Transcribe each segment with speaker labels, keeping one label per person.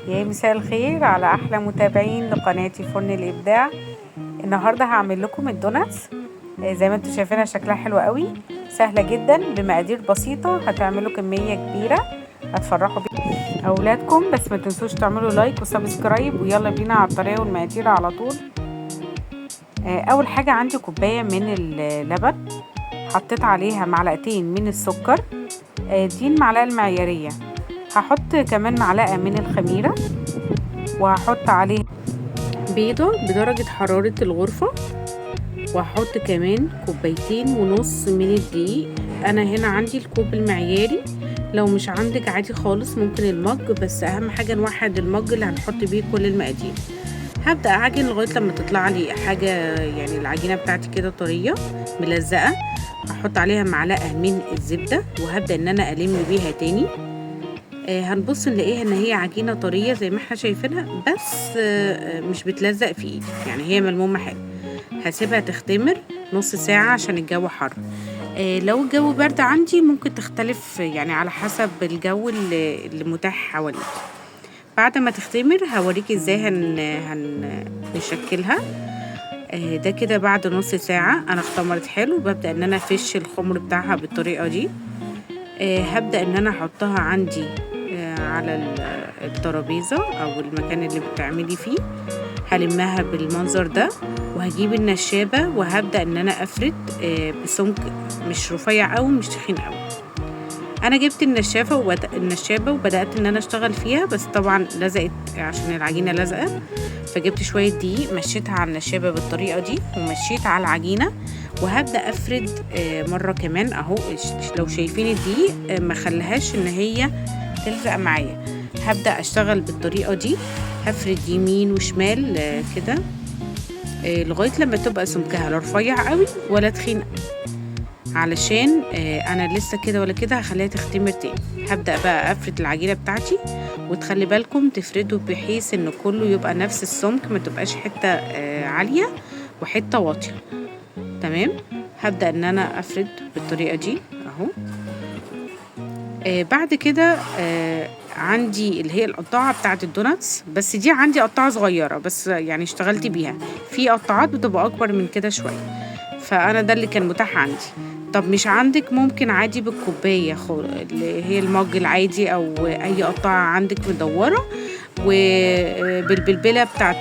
Speaker 1: يا مساء الخير على احلى متابعين لقناتي فرن الابداع. النهارده هعمل لكم الدوناتس. زي ما انتم شايفينها شكلها حلو قوي، سهله جدا بمقادير بسيطه، هتعملوا كميه كبيره هتفرحوا بيها اولادكم. بس ما تنسوش تعملوا لايك وسبسكرايب، ويلا بينا على الطريقه والمقادير على طول. اول حاجه عندي كوبايه من اللبن، حطيت عليها معلقتين من السكر، دي المعلقه المعياريه. هحط كمان معلقه من الخميره، وهحط عليه بيضه بدرجه حراره الغرفه، وهحط كمان كوبايتين ونص من الدقيق. انا هنا عندي الكوب المعياري، لو مش عندك عادي خالص ممكن المج، بس اهم حاجه نوحد المج اللي هنحط بيه كل المقادير. هبدا اعجن لغايه لما تطلع لي حاجه، يعني العجينه بتاعتي كده طريه ملزقه. هحط عليها معلقه من الزبده، وهبدا ان انا الم بيها تاني. هنبص نلاقيها ان هي عجينه طريه زي ما احنا شايفينها، بس مش بتلزق في ايدي، يعني هي ملمومه حلو. هسيبها تختمر نص ساعه عشان الجو حر. لو الجو برد عندي ممكن تختلف، يعني على حسب الجو اللي متاح حواليك. بعد ما تختمر هوريكي ازاي هنشكلها. ده كده بعد نص ساعه انا اختمرت حلو. ببدا ان انا افش الخمر بتاعها بالطريقه دي. هبدا ان انا احطها عندي على الترابيزه او المكان اللي بتعملي فيه. هلمها بالمنظر ده، وهجيب النشابه وهبدا ان انا افرد بسمك مش رفيع قوي مش تخين قوي. انا جبت النشابه وبدات ان انا اشتغل فيها، بس طبعا لزقت عشان العجينه لازقه. فجبت شويه دقيق مشيتها على النشابه بالطريقه دي، ومشيت على العجينه، وهبدا افرد مره كمان اهو. لو شايفين الدقيق ما خليهاش ان هي تلزق معايا. هبدا اشتغل بالطريقه دي، هفرد يمين وشمال كده لغايه لما تبقى سمكها لا رفيع قوي ولا تخين، علشان انا لسه كده ولا كده هخليها تختمر تاني. هبدا بقى افرد العجينه بتاعتي، وتخلي بالكم تفردوا بحيث ان كله يبقى نفس السمك، ما تبقاش حته عاليه وحته واطيه. تمام. هبدا ان انا افرد بالطريقه دي اهو. بعد كده عندي اللي هي القطاعه بتاعه الدوناتس، بس دي عندي قطاعه صغيره بس، يعني اشتغلت بيها. في قطاعات بتبقى اكبر من كده شويه، فانا ده اللي كان متاح عندي. طب مش عندك ممكن عادي بالكوبايه اللي هي المج العادي، او اي قطاعه عندك مدوره، وبالبلبله بتاعه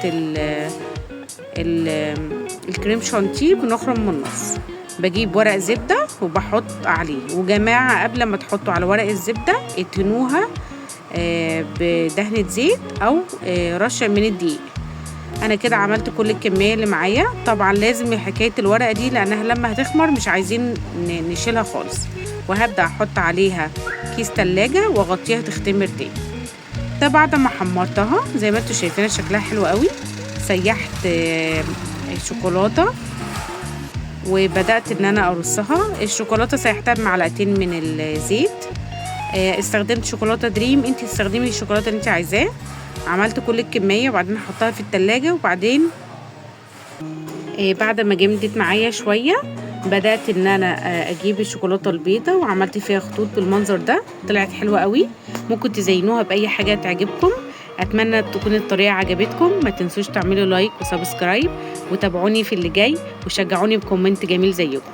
Speaker 1: الكريم شانتيه بنخرم من النص. بجيب ورق زبده وبحط عليه. وجماعه قبل ما تحطوا على ورق الزبده ادهنوها بدهنه زيت او رشه من الدقيق. انا كده عملت كل الكميه اللي معايا. طبعا لازم حكايه الورقه دي لانها لما هتخمر مش عايزين نشيلها خالص. وهبدا احط عليها كيس تلاجة واغطيها تختمر تاني. ده بعد ما حمرتها زي ما انتوا شايفين شكلها حلو قوي. سيحت شوكولاته وبدات ان انا ارصها. الشوكولاته سيحتها بمعلقتين من الزيت. استخدمت شوكولاته دريم، انت تستخدمي الشوكولاته اللي انت عايزاه. عملت كل الكميه وبعدين احطها في التلاجة. وبعدين بعد ما جمدت معايا شويه بدات ان انا اجيب الشوكولاته البيضه وعملت فيها خطوط بالمنظر ده. طلعت حلوه قوي. ممكن تزينوها باي حاجه تعجبكم. اتمنى تكون الطريقه عجبتكم. ما تنسوش تعملوا لايك وسبسكرايب، وتابعوني في اللي جاي، وشجعوني بكومنت جميل زيكم.